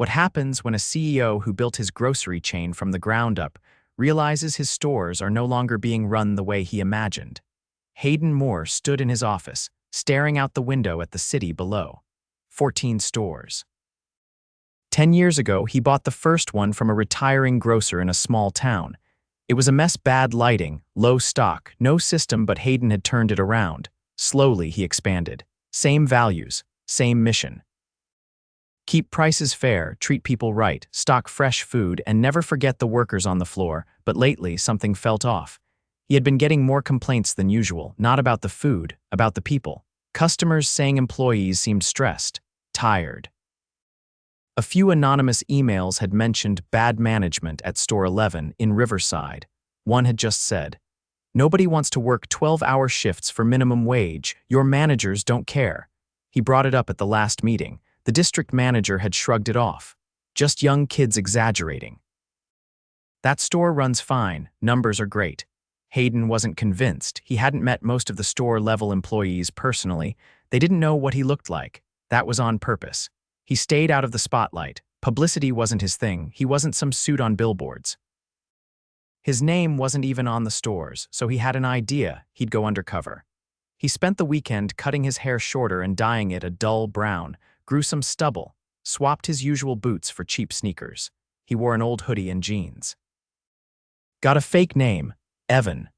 What happens when a CEO who built his grocery chain from the ground up realizes his stores are no longer being run the way he imagined? Hayden Moore stood in his office, staring out the window at the city below. 14 stores. 10 years ago, he bought the first one from a retiring grocer in a small town. It was a mess, bad lighting, low stock, no system, but Hayden had turned it around. Slowly, he expanded. Same values, same mission. Keep prices fair, treat people right, stock fresh food, and never forget the workers on the floor. But lately, something felt off. He had been getting more complaints than usual, not about the food, about the people. Customers saying employees seemed stressed, tired. A few anonymous emails had mentioned bad management at Store 11 in Riverside. One had just said, "Nobody wants to work 12-hour shifts for minimum wage. Your managers don't care." He brought it up at the last meeting. The district manager had shrugged it off. Just young kids exaggerating. That store runs fine, numbers are great. Hayden wasn't convinced. He hadn't met most of the store-level employees personally. They didn't know what he looked like. That was on purpose. He stayed out of the spotlight. Publicity wasn't his thing. He wasn't some suit on billboards. His name wasn't even on the stores, so he had an idea he'd go undercover. He spent the weekend cutting his hair shorter and dyeing it a dull brown, grew some stubble, swapped his usual boots for cheap sneakers. He wore an old hoodie and jeans. Got a fake name, Evan.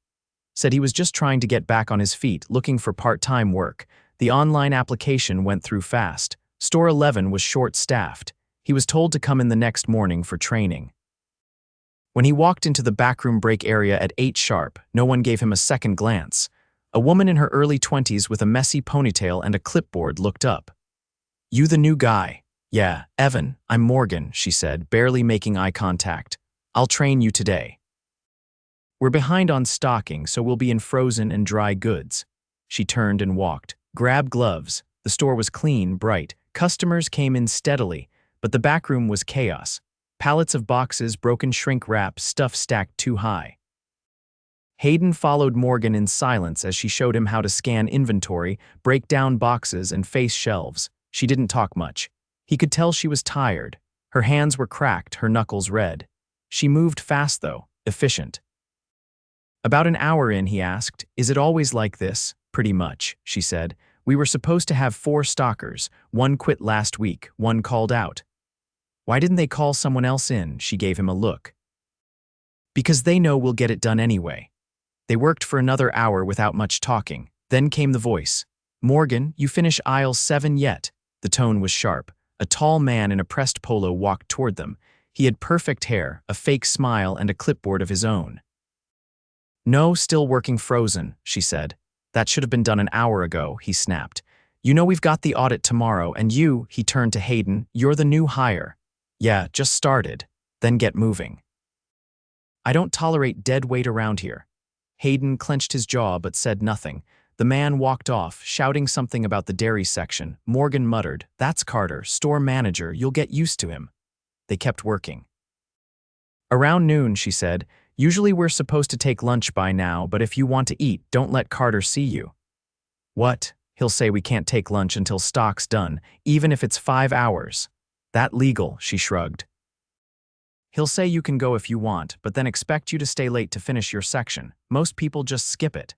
Said he was just trying to get back on his feet, looking for part-time work. The online application went through fast. Store 11 was short-staffed. He was told to come in the next morning for training. When he walked into the backroom break area at 8 sharp, no one gave him a second glance. A woman in her early 20s with a messy ponytail and a clipboard looked up. "You the new guy?" "Yeah, Evan, I'm Morgan," she said, barely making eye contact. "I'll train you today. We're behind on stocking, so we'll be in frozen and dry goods." She turned and walked. "Grab gloves." The store was clean, bright. Customers came in steadily, but the backroom was chaos. Pallets of boxes, broken shrink wrap, stuff stacked too high. Hayden followed Morgan in silence as she showed him how to scan inventory, break down boxes, and face shelves. She didn't talk much. He could tell she was tired. Her hands were cracked, her knuckles red. She moved fast though, efficient. About an hour in, he asked, "Is it always like this?" "Pretty much," she said. "We were supposed to have 4 stockers. One quit last week, one called out." "Why didn't they call someone else in?" She gave him a look. "Because they know we'll get it done anyway." They worked for another hour without much talking. Then came the voice. "Morgan, you finish aisle 7 yet?" The tone was sharp. A tall man in a pressed polo walked toward them. He had perfect hair, a fake smile, and a clipboard of his own. "No, still working frozen," she said. "That should have been done an hour ago," he snapped. "You know we've got the audit tomorrow, and you," he turned to Hayden, "you're the new hire." "Yeah, just started. Then get moving. I don't tolerate dead weight around here." Hayden clenched his jaw but said nothing. The man walked off, shouting something about the dairy section. Morgan muttered, "That's Carter, store manager, you'll get used to him." They kept working. "Around noon," she said. "Usually we're supposed to take lunch by now, but if you want to eat, don't let Carter see you." "What? He'll say we can't take lunch until stock's done, even if it's 5 hours. That legal," she shrugged. "He'll say you can go if you want, but then expect you to stay late to finish your section. Most people just skip it."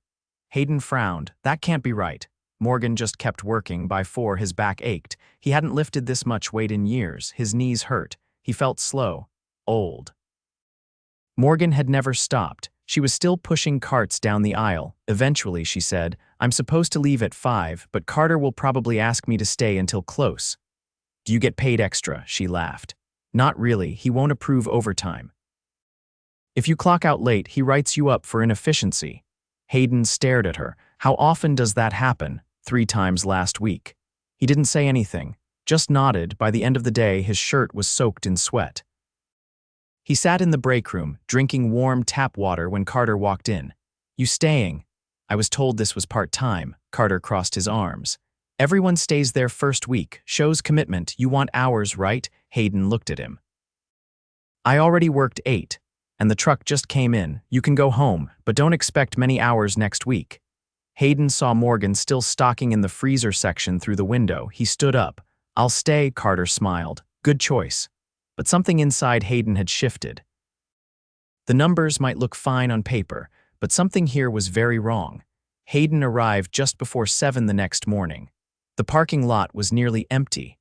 Hayden frowned. That can't be right. Morgan just kept working. By 4, his back ached. He hadn't lifted this much weight in years. His knees hurt. He felt slow. Old. Morgan had never stopped. She was still pushing carts down the aisle. Eventually, she said, "I'm supposed to leave at 5, but Carter will probably ask me to stay until close." "Do you get paid extra?" She laughed. "Not really. He won't approve overtime. If you clock out late, he writes you up for inefficiency." Hayden stared at her. "How often does that happen?" 3 times last week. He didn't say anything, just nodded. By the end of the day, his shirt was soaked in sweat. He sat in the break room, drinking warm tap water when Carter walked in. "You staying?" "I was told this was part-time." Carter crossed his arms. "Everyone stays their first week. Shows commitment. You want hours, right?" Hayden looked at him. "I already worked 8. And the truck just came in. You can go home, but don't expect many hours next week." Hayden saw Morgan still stocking in the freezer section through the window. He stood up. "I'll stay," Carter smiled. "Good choice." But something inside Hayden had shifted. The numbers might look fine on paper, but something here was very wrong. Hayden arrived just before 7 the next morning. The parking lot was nearly empty.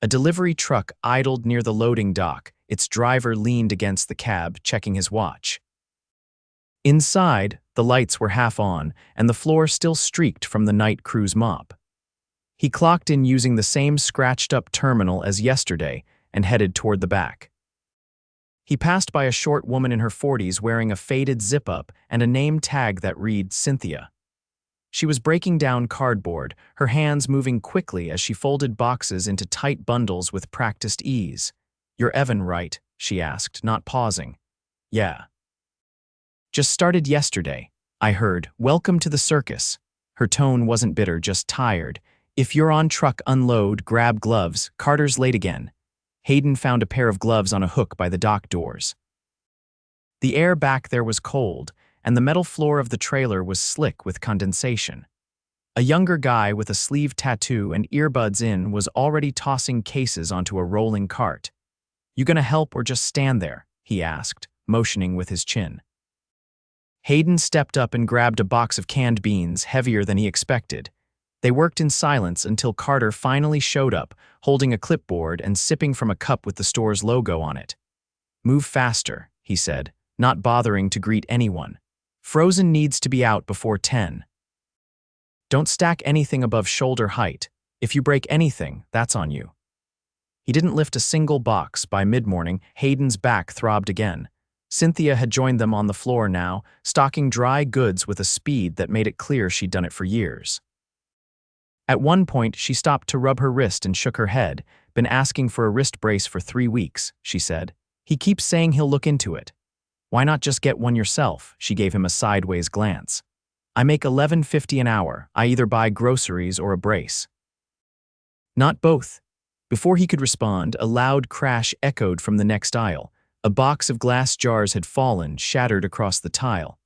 A delivery truck idled near the loading dock. Its driver leaned against the cab, checking his watch. Inside, the lights were half on, and the floor still streaked from the night cruise mop. He clocked in using the same scratched-up terminal as yesterday and headed toward the back. He passed by a short woman in her 40s wearing a faded zip-up and a name tag that read Cynthia. She was breaking down cardboard, her hands moving quickly as she folded boxes into tight bundles with practiced ease. "You're Evan, right?" she asked, not pausing. "Yeah." "Just started yesterday," I heard. "Welcome to the circus." Her tone wasn't bitter, just tired. "If you're on truck, unload, grab gloves. Carter's late again." Hayden found a pair of gloves on a hook by the dock doors. The air back there was cold, and the metal floor of the trailer was slick with condensation. A younger guy with a sleeve tattoo and earbuds in was already tossing cases onto a rolling cart. "You gonna help or just stand there?" he asked, motioning with his chin. Hayden stepped up and grabbed a box of canned beans, heavier than he expected. They worked in silence until Carter finally showed up, holding a clipboard and sipping from a cup with the store's logo on it. "Move faster," he said, not bothering to greet anyone. "Frozen needs to be out before 10. Don't stack anything above shoulder height. If you break anything, that's on you." He didn't lift a single box. By mid-morning, Hayden's back throbbed again. Cynthia had joined them on the floor now, stocking dry goods with a speed that made it clear she'd done it for years. At one point, she stopped to rub her wrist and shook her head. "Been asking for a wrist brace for 3 weeks, she said. "He keeps saying he'll look into it." "Why not just get one yourself?" She gave him a sideways glance. "I make $11.50 an hour. I either buy groceries or a brace." "Not both." Before he could respond, a loud crash echoed from the next aisle. A box of glass jars had fallen, shattered across the tile.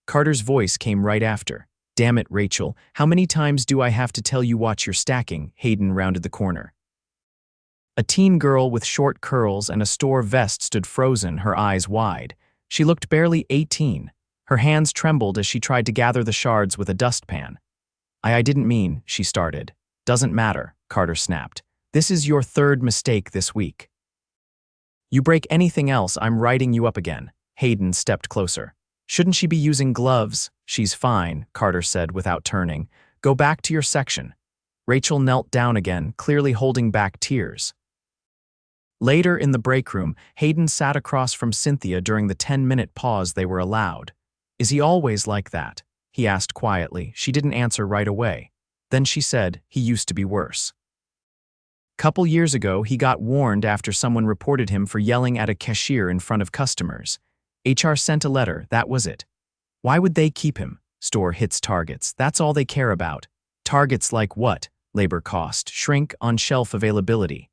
Carter's voice came right after. "Damn it, Rachel, how many times do I have to tell you watch your stacking?" Hayden rounded the corner. A teen girl with short curls and a store vest stood frozen, her eyes wide. She looked barely 18. Her hands trembled as she tried to gather the shards with a dustpan. I didn't mean," she started. "Doesn't matter," Carter snapped. "This is your 3rd mistake this week. You break anything else, I'm writing you up again." Hayden stepped closer. "Shouldn't she be using gloves?" "She's fine," Carter said without turning. "Go back to your section." Rachel knelt down again, clearly holding back tears. Later in the break room, Hayden sat across from Cynthia during the 10-minute pause they were allowed. "Is he always like that?" he asked quietly. She didn't answer right away. Then she said, "He used to be worse. Couple years ago, he got warned after someone reported him for yelling at a cashier in front of customers. HR sent a letter, that was it. Why would they keep him? Store hits targets, that's all they care about. Targets like what? Labor cost, shrink, on-shelf availability.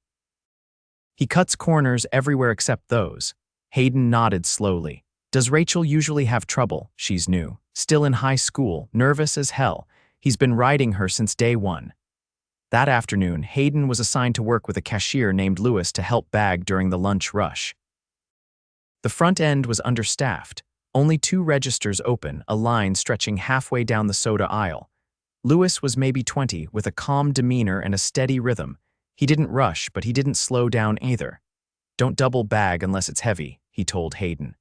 He cuts corners everywhere except those." Hayden nodded slowly. "Does Rachel usually have trouble?" She's new. Still in high school, nervous as hell. He's been riding her since day one. That afternoon, Hayden was assigned to work with a cashier named Lewis to help bag during the lunch rush. The front end was understaffed. Only 2 registers open, a line stretching halfway down the soda aisle. Lewis was maybe 20, with a calm demeanor and a steady rhythm. He didn't rush, but he didn't slow down either. "Don't double bag unless it's heavy," he told Hayden.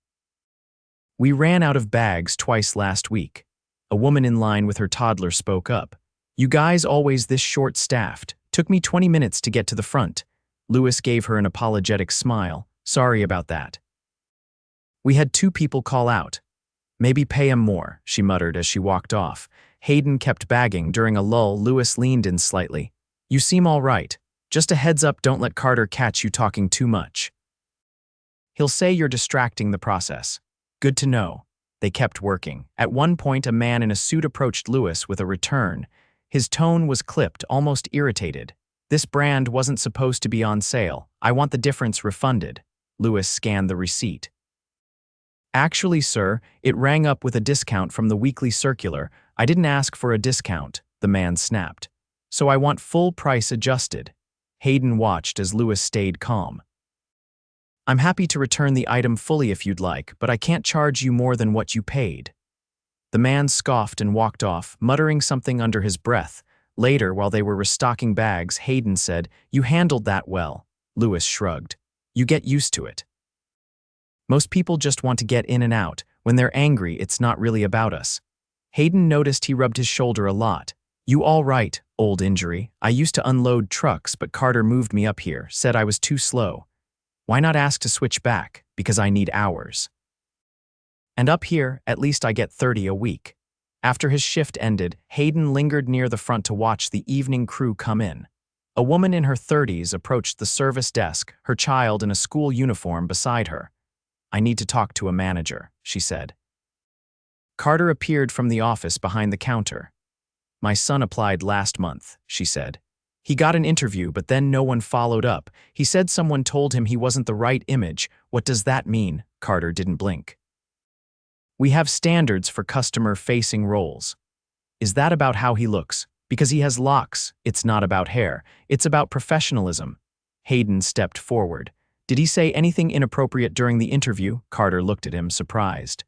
"We ran out of bags twice last week." A woman in line with her toddler spoke up. "You guys always this short-staffed. Took me 20 minutes to get to the front." Lewis gave her an apologetic smile. "Sorry about that. We had 2 people call out." "Maybe pay 'em more," she muttered as she walked off. Hayden kept bagging. During a lull, Lewis leaned in slightly. "You seem all right. Just a heads up, don't let Carter catch you talking too much. He'll say you're distracting the process." "Good to know." They kept working. At one point, a man in a suit approached Lewis with a return. His tone was clipped, almost irritated. "This brand wasn't supposed to be on sale. I want the difference refunded." Lewis scanned the receipt. "Actually, sir, it rang up with a discount from the weekly circular. I didn't ask for a discount," the man snapped. "So I want full price adjusted." Hayden watched as Lewis stayed calm. I'm happy to return the item fully if you'd like, but I can't charge you more than what you paid. The man scoffed and walked off, muttering something under his breath. Later, while they were restocking bags, Hayden said, "You handled that well." Lewis shrugged. "You get used to it. Most people just want to get in and out. When they're angry, it's not really about us." Hayden noticed he rubbed his shoulder a lot. "You all right, old injury? I used to unload trucks, but Carter moved me up here, said I was too slow. Why not ask to switch back? Because I need hours. And up here, at least I get 30 a week." After his shift ended, Hayden lingered near the front to watch the evening crew come in. A woman in her 30s approached the service desk, her child in a school uniform beside her. "I need to talk to a manager," she said. Carter appeared from the office behind the counter. "My son applied last month," she said. "He got an interview, but then no one followed up. He said someone told him he wasn't the right image." "What does that mean?" Carter didn't blink. "We have standards for customer-facing roles." "Is that about how he looks? Because he has locks, it's not about hair. It's about professionalism." Hayden stepped forward. "Did he say anything inappropriate during the interview?" Carter looked at him, surprised.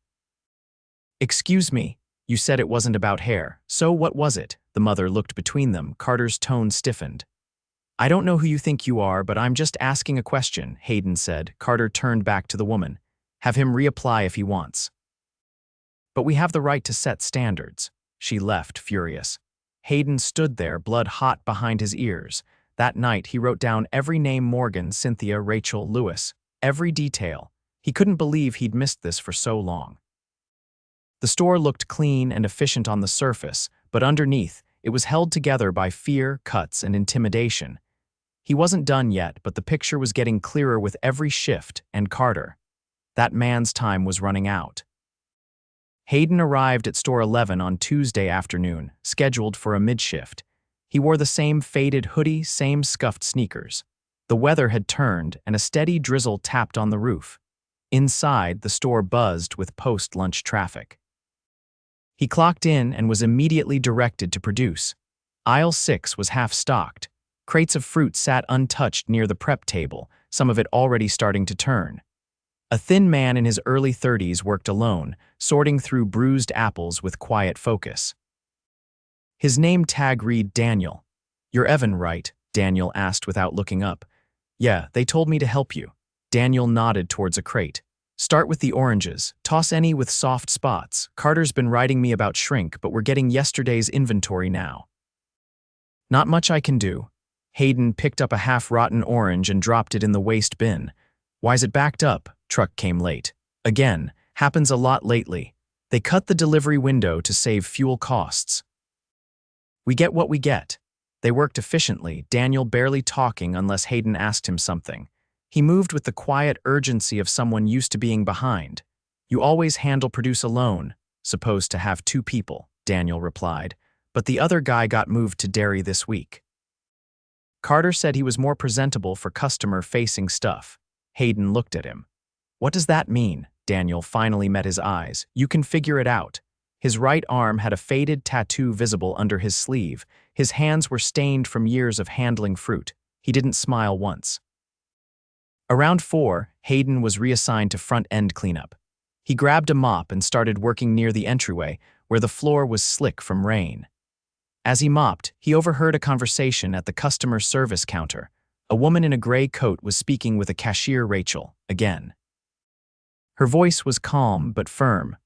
"Excuse me, you said it wasn't about hair. So what was it?" The mother looked between them. Carter's tone stiffened. "I don't know who you think you are, but I'm just asking a question," Hayden said. Carter turned back to the woman. "Have him reapply if he wants." "But we have the right to set standards." She left, furious. Hayden stood there, blood hot behind his ears. That night, he wrote down every name: Morgan, Cynthia, Rachel, Lewis. Every detail. He couldn't believe he'd missed this for so long. The store looked clean and efficient on the surface, but underneath, it was held together by fear, cuts, and intimidation. He wasn't done yet, but the picture was getting clearer with every shift, and Carter. That man's time was running out. Hayden arrived at store 11 on Tuesday afternoon, scheduled for a mid-shift. He wore the same faded hoodie, same scuffed sneakers. The weather had turned, and a steady drizzle tapped on the roof. Inside, the store buzzed with post-lunch traffic. He clocked in and was immediately directed to produce. Aisle 6 was half-stocked. Crates of fruit sat untouched near the prep table, some of it already starting to turn. A thin man in his early 30s worked alone, sorting through bruised apples with quiet focus. His name tag read Daniel. "You're Evan, right?" Daniel asked without looking up. "Yeah, they told me to help you." Daniel nodded towards a crate. "Start with the oranges. Toss any with soft spots. Carter's been writing me about shrink, but we're getting yesterday's inventory now." "Not much I can do." Hayden picked up a half-rotten orange and dropped it in the waste bin. "Why's it backed up?" Truck came late. "Again, happens a lot lately. They cut the delivery window to save fuel costs." "We get what we get." They worked efficiently, Daniel barely talking unless Hayden asked him something. He moved with the quiet urgency of someone used to being behind. "You always handle produce alone." "Supposed to have 2 people," Daniel replied. "But the other guy got moved to dairy this week." Carter said he was more presentable for customer-facing stuff. Hayden looked at him. "What does that mean?" Daniel finally met his eyes. "You can figure it out." His right arm had a faded tattoo visible under his sleeve. His hands were stained from years of handling fruit. He didn't smile once. Around 4, Hayden was reassigned to front-end cleanup. He grabbed a mop and started working near the entryway, where the floor was slick from rain. As he mopped, he overheard a conversation at the customer service counter. A woman in a gray coat was speaking with a cashier, Rachel, again. Her voice was calm but firm.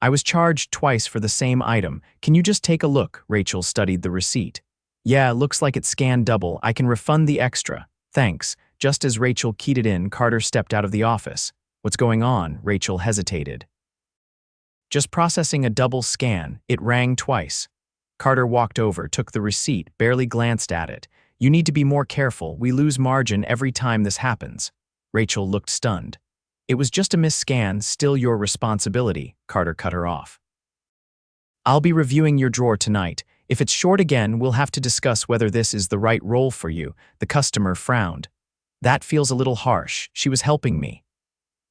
"I was charged twice for the same item. Can you just take a look?" Rachel studied the receipt. "Yeah, looks like it scanned double. I can refund the extra. Thanks." Just as Rachel keyed it in, Carter stepped out of the office. "What's going on?" Rachel hesitated. "Just processing a double scan. It rang twice." Carter walked over, took the receipt, barely glanced at it. "You need to be more careful. We lose margin every time this happens." Rachel looked stunned. "It was just a misscan, still your responsibility." Carter cut her off. "I'll be reviewing your drawer tonight. If it's short again, we'll have to discuss whether this is the right role for you." The customer frowned. "That feels a little harsh. She was helping me."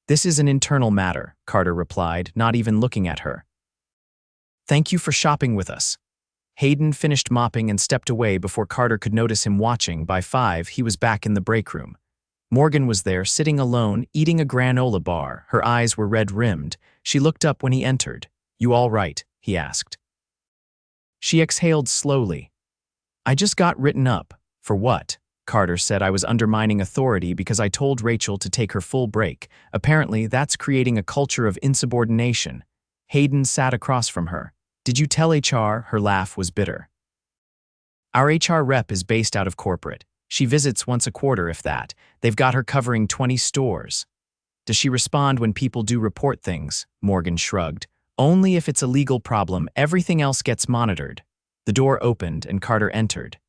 "This is an internal matter," Carter replied, not even looking at her. "Thank you for shopping with us." Hayden finished mopping and stepped away before Carter could notice him watching. By 5, he was back in the break room. Morgan was there, sitting alone, eating a granola bar. Her eyes were red-rimmed. She looked up when he entered. "You all right?" he asked. She exhaled slowly. "I just got written up." "For what?" Carter said. "I was undermining authority because I told Rachel to take her full break. Apparently, that's creating a culture of insubordination." Hayden sat across from her. "Did you tell HR?" Her laugh was bitter. "Our HR rep is based out of corporate. She visits once a quarter, if that. They've got her covering 20 stores." "Does she respond when people do report things?" Morgan shrugged. "Only if it's a legal problem. Everything else gets monitored." The door opened and Carter entered.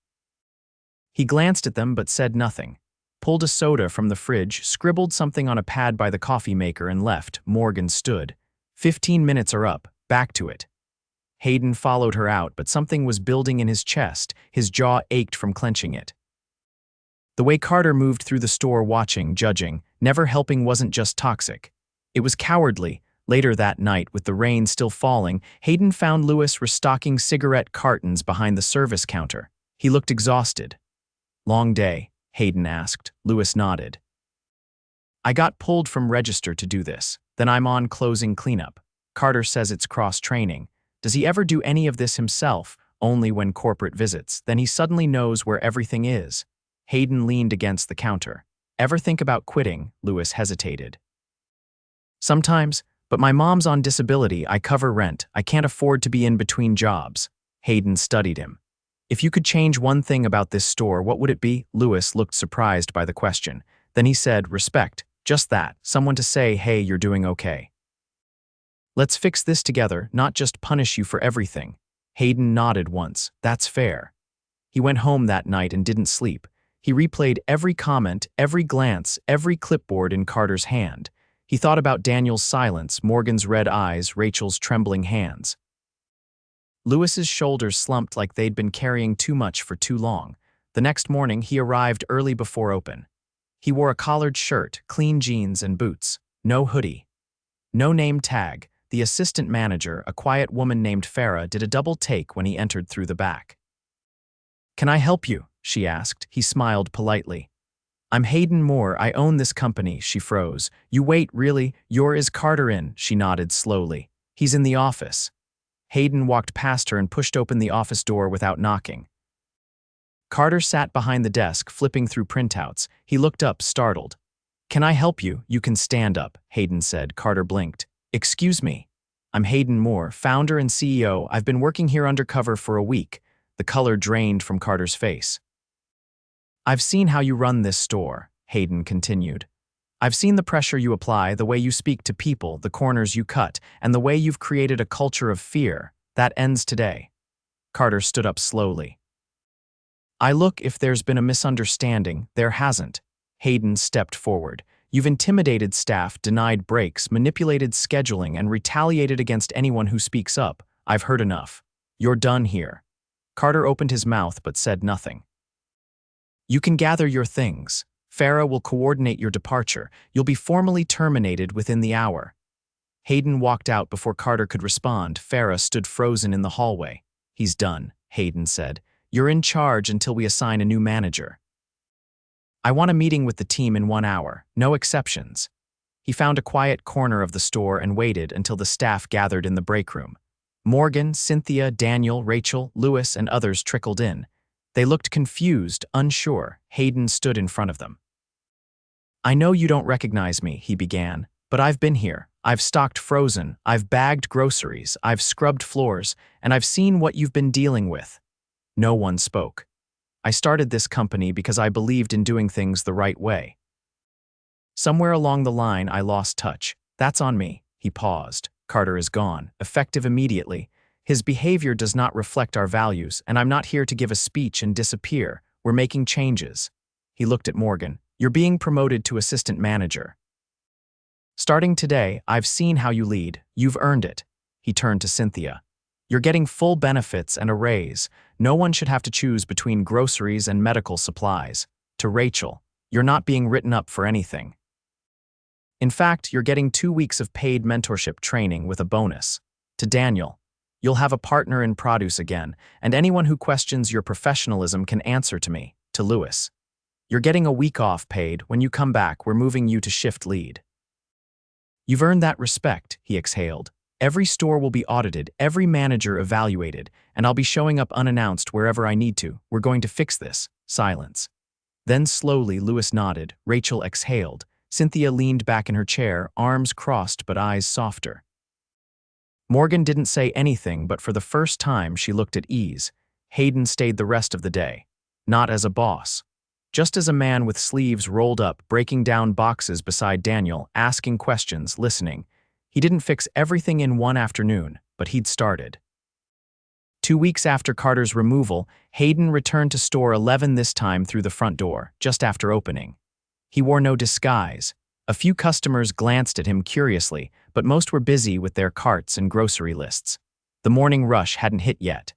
He glanced at them but said nothing. Pulled a soda from the fridge, scribbled something on a pad by the coffee maker and left. Morgan stood. 15 minutes are up. Back to it." Hayden followed her out, but something was building in his chest. His jaw ached from clenching it. The way Carter moved through the store, watching, judging, never helping, wasn't just toxic. It was cowardly. Later that night, with the rain still falling, Hayden found Lewis restocking cigarette cartons behind the service counter. He looked exhausted. "Long day?" Hayden asked. Lewis nodded. "I got pulled from register to do this. Then I'm on closing cleanup. Carter says it's cross-training. Does he ever do any of this himself? Only when corporate visits. Then he suddenly knows where everything is." Hayden leaned against the counter. "Ever think about quitting?" Lewis hesitated. "Sometimes, but my mom's on disability. I cover rent. I can't afford to be in between jobs." Hayden studied him. "If you could change one thing about this store, what would it be?" Lewis looked surprised by the question. Then he said, "Respect. Just that. Someone to say, hey, you're doing okay. Let's fix this together, not just punish you for everything." Hayden nodded once. "That's fair." He went home that night and didn't sleep. He replayed every comment, every glance, every clipboard in Carter's hand. He thought about Daniel's silence, Morgan's red eyes, Rachel's trembling hands. Lewis's shoulders slumped like they'd been carrying too much for too long. The next morning, he arrived early before open. He wore a collared shirt, clean jeans, and boots. No hoodie. No name tag. The assistant manager, a quiet woman named Farah, did a double take when he entered through the back. "Can I help you?" she asked. He smiled politely. "I'm Hayden Moore. I own this company." She froze. "You wait, really? Is Carter in?" She nodded slowly. "He's in the office." Hayden walked past her and pushed open the office door without knocking. Carter sat behind the desk, flipping through printouts. He looked up, startled. "Can I help you?" "You can stand up," Hayden said. Carter blinked. "Excuse me. I'm Hayden Moore, founder and CEO. I've been working here undercover for a week." The color drained from Carter's face. "I've seen how you run this store," Hayden continued. "I've seen the pressure you apply, the way you speak to people, the corners you cut, and the way you've created a culture of fear. That ends today." Carter stood up slowly. Look, if there's been a misunderstanding, there hasn't." Hayden stepped forward. "You've intimidated staff, denied breaks, manipulated scheduling, and retaliated against anyone who speaks up. I've heard enough. You're done here." Carter opened his mouth but said nothing. "You can gather your things. Farah will coordinate your departure. You'll be formally terminated within the hour." Hayden walked out before Carter could respond. Farah stood frozen in the hallway. "He's done," Hayden said. "You're in charge until we assign a new manager. I want a meeting with the team in 1 hour. No exceptions." He found a quiet corner of the store and waited until the staff gathered in the break room. Morgan, Cynthia, Daniel, Rachel, Lewis, and others trickled in. They looked confused, unsure. Hayden stood in front of them. "I know you don't recognize me," he began, "but I've been here. I've stocked frozen, I've bagged groceries, I've scrubbed floors, and I've seen what you've been dealing with." No one spoke. "I started this company because I believed in doing things the right way. Somewhere along the line, I lost touch. That's on me." He paused. "Carter is gone, effective immediately. His behavior does not reflect our values, and I'm not here to give a speech and disappear. We're making changes." He looked at Morgan. "You're being promoted to assistant manager. Starting today, I've seen how you lead. You've earned it." He turned to Cynthia. "You're getting full benefits and a raise. No one should have to choose between groceries and medical supplies." To Rachel, "You're not being written up for anything. In fact, you're getting 2 weeks of paid mentorship training with a bonus." To Daniel, "You'll have a partner in produce again, and anyone who questions your professionalism can answer to me." To Lewis, You're getting a week off paid. When you come back, we're moving you to shift lead. You've earned that respect, he exhaled. Every store will be audited, every manager evaluated, and I'll be showing up unannounced wherever I need to. We're going to fix this. Silence. Then slowly, Louis nodded. Rachel exhaled. Cynthia leaned back in her chair, arms crossed but eyes softer. Morgan didn't say anything, but for the first time she looked at ease. Hayden stayed the rest of the day. Not as a boss. Just as a man with sleeves rolled up, breaking down boxes beside Daniel, asking questions, listening. He didn't fix everything in one afternoon, but he'd started. 2 weeks after Carter's removal, Hayden returned to store 11 this time through the front door, just after opening. He wore no disguise. A few customers glanced at him curiously, but most were busy with their carts and grocery lists. The morning rush hadn't hit yet.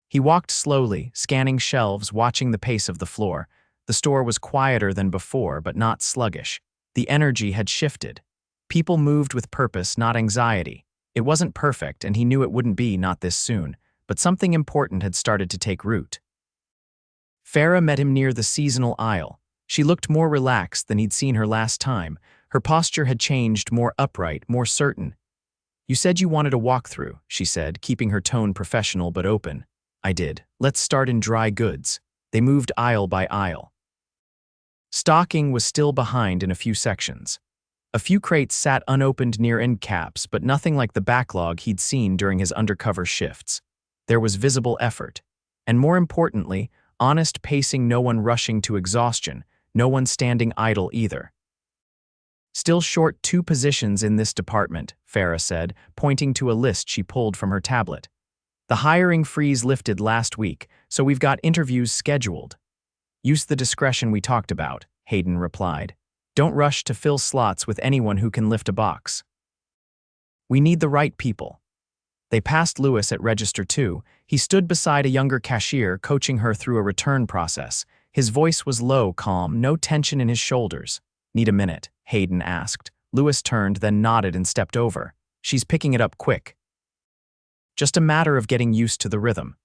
He walked slowly, scanning shelves, watching the pace of the floor. The store was quieter than before, but not sluggish. The energy had shifted. People moved with purpose, not anxiety. It wasn't perfect, and he knew it wouldn't be, not this soon, but something important had started to take root. Farah met him near the seasonal aisle. She looked more relaxed than he'd seen her last time. Her posture had changed, more upright, more certain. "You said you wanted a walkthrough," she said, keeping her tone professional but open. "I did. Let's start in dry goods." They moved aisle by aisle. Stocking was still behind in a few sections. A few crates sat unopened near end caps, but nothing like the backlog he'd seen during his undercover shifts. There was visible effort. And more importantly, honest pacing, no one rushing to exhaustion, no one standing idle either. "Still short 2 positions in this department," Farah said, pointing to a list she pulled from her tablet. "The hiring freeze lifted last week, so we've got interviews scheduled." "Use the discretion we talked about," Hayden replied. "Don't rush to fill slots with anyone who can lift a box. We need the right people." They passed Louis at Register 2. He stood beside a younger cashier, coaching her through a return process. His voice was low, calm, no tension in his shoulders. "Need a minute?" Hayden asked. Louis turned, then nodded and stepped over. "She's picking it up quick. Just a matter of getting used to the rhythm.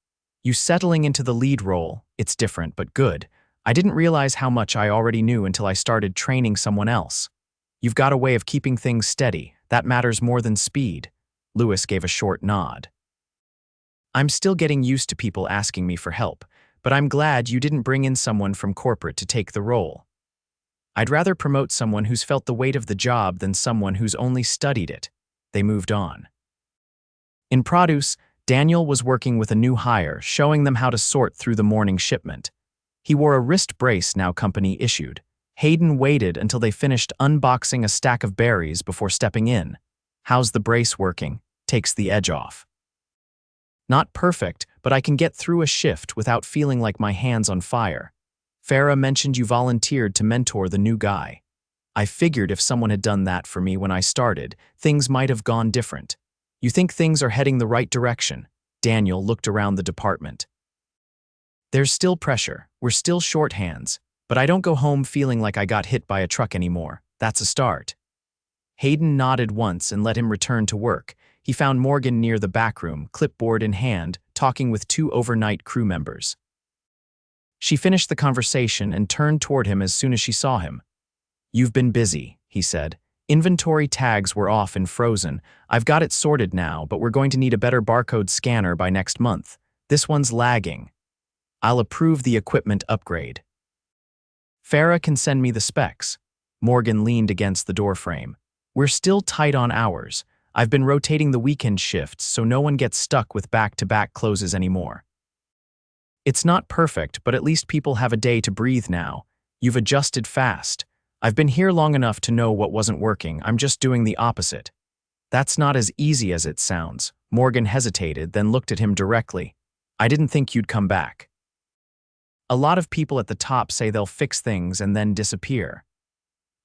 You settling into the lead role, it's different but good. I didn't realize how much I already knew until I started training someone else. You've got a way of keeping things steady. That matters more than speed." Louis gave a short nod. "I'm still getting used to people asking me for help, but I'm glad you didn't bring in someone from corporate to take the role. I'd rather promote someone who's felt the weight of the job than someone who's only studied it." They moved on. In produce, Daniel was working with a new hire, showing them how to sort through the morning shipment. He wore a wrist brace now company issued. Hayden waited until they finished unboxing a stack of berries before stepping in. "How's the brace working?" "Takes the edge off." "Not perfect, but I can get through a shift without feeling like my hand's on fire. Farah mentioned you volunteered to mentor the new guy. I figured if someone had done that for me when I started, things might have gone different. You think things are heading the right direction?" Daniel looked around the department. "There's still pressure. We're still short hands, but I don't go home feeling like I got hit by a truck anymore. That's a start." Hayden nodded once and let him return to work. He found Morgan near the back room, clipboard in hand, talking with 2 overnight crew members. She finished the conversation and turned toward him as soon as she saw him. "You've been busy," he said. "Inventory tags were off and frozen. I've got it sorted now, but we're going to need a better barcode scanner by next month. This one's lagging. I'll approve the equipment upgrade. Farah can send me the specs." Morgan leaned against the doorframe. "We're still tight on hours. I've been rotating the weekend shifts so no one gets stuck with back-to-back closes anymore. It's not perfect, but at least people have a day to breathe now. You've adjusted fast. I've been here long enough to know what wasn't working. I'm just doing the opposite." "That's not as easy as it sounds." Morgan hesitated, then looked at him directly. "I didn't think you'd come back. A lot of people at the top say they'll fix things and then disappear.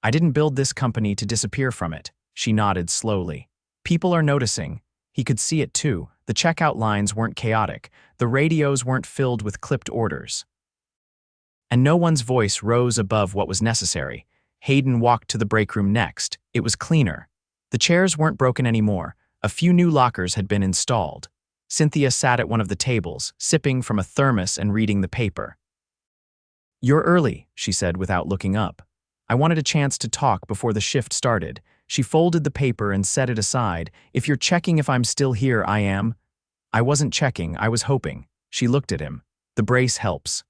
I didn't build this company to disappear from it." She nodded slowly. "People are noticing." He could see it too. The checkout lines weren't chaotic. The radios weren't filled with clipped orders. And no one's voice rose above what was necessary. Hayden walked to the break room next. It was cleaner. The chairs weren't broken anymore. A few new lockers had been installed. Cynthia sat at one of the tables, sipping from a thermos and reading the paper. "You're early," she said without looking up. I wanted a chance to talk before the shift started. She folded the paper and set it aside. "If you're checking if I'm still here, I am." I wasn't checking, I was hoping. She looked at him. "The brace helps.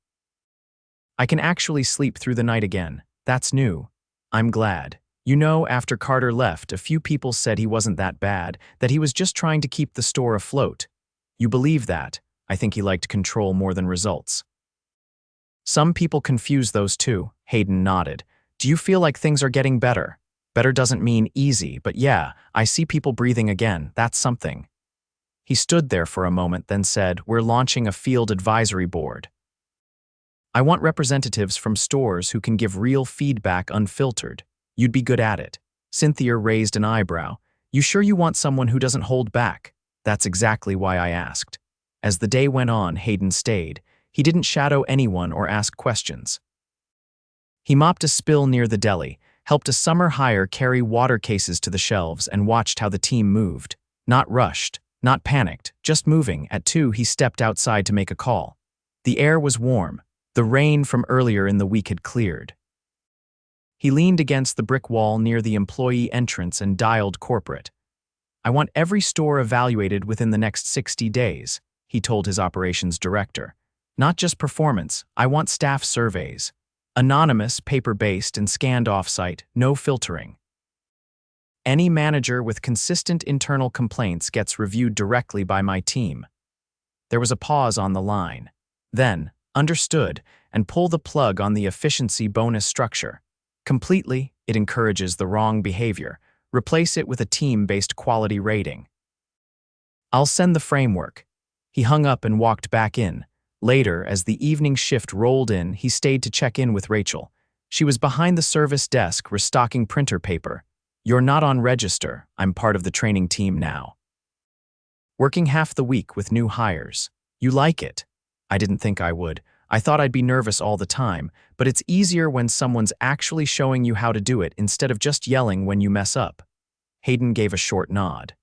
I can actually sleep through the night again. That's new. I'm glad. You know, after Carter left, a few people said he wasn't that bad, that he was just trying to keep the store afloat. You believe that? I think he liked control more than results." "Some people confuse those two," Hayden nodded. "Do you feel like things are getting better? Better doesn't mean easy, but yeah, I see people breathing again. That's something." He stood there for a moment, then said, "We're launching a field advisory board. I want representatives from stores who can give real feedback unfiltered. You'd be good at it." Cynthia raised an eyebrow. "You sure you want someone who doesn't hold back?" "That's exactly why I asked." As the day went on, Hayden stayed. He didn't shadow anyone or ask questions. He mopped a spill near the deli, helped a summer hire carry water cases to the shelves, and watched how the team moved. Not rushed, not panicked, just moving. At 2, he stepped outside to make a call. The air was warm. The rain from earlier in the week had cleared. He leaned against the brick wall near the employee entrance and dialed corporate. "I want every store evaluated within the next 60 days, he told his operations director. "Not just performance, I want staff surveys. Anonymous, paper-based, and scanned off-site, no filtering. Any manager with consistent internal complaints gets reviewed directly by my team." There was a pause on the line. Then, "Understood, and pull the plug on the efficiency bonus structure. Completely, it encourages the wrong behavior. Replace it with a team-based quality rating." "I'll send the framework." He hung up and walked back in. Later, as the evening shift rolled in, he stayed to check in with Rachel. She was behind the service desk restocking printer paper. "You're not on register. I'm part of the training team now. Working half the week with new hires. You like it?" "I didn't think I would. I thought I'd be nervous all the time, but it's easier when someone's actually showing you how to do it instead of just yelling when you mess up." Hayden gave a short nod.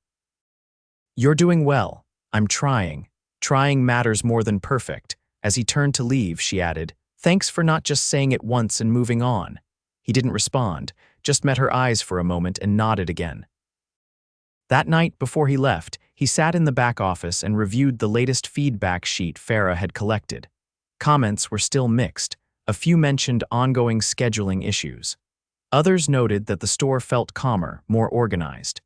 "You're doing well. I'm trying. Trying matters more than perfect." As he turned to leave, she added, "Thanks for not just saying it once and moving on." He didn't respond, just met her eyes for a moment and nodded again. That night, before he left, he sat in the back office and reviewed the latest feedback sheet Farah had collected. Comments were still mixed. A few mentioned ongoing scheduling issues. Others noted that the store felt calmer, more organized.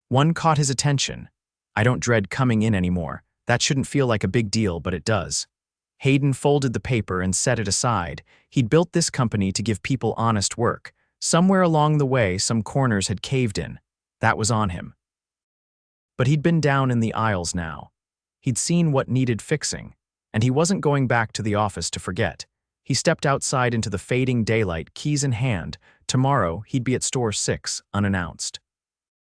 One caught his attention. "I don't dread coming in anymore. That shouldn't feel like a big deal, but it does." Hayden folded the paper and set it aside. He'd built this company to give people honest work. Somewhere along the way, some corners had caved in. That was on him. But he'd been down in the aisles now. He'd seen what needed fixing, and he wasn't going back to the office to forget. He stepped outside into the fading daylight, keys in hand. Tomorrow, he'd be at store 6, unannounced.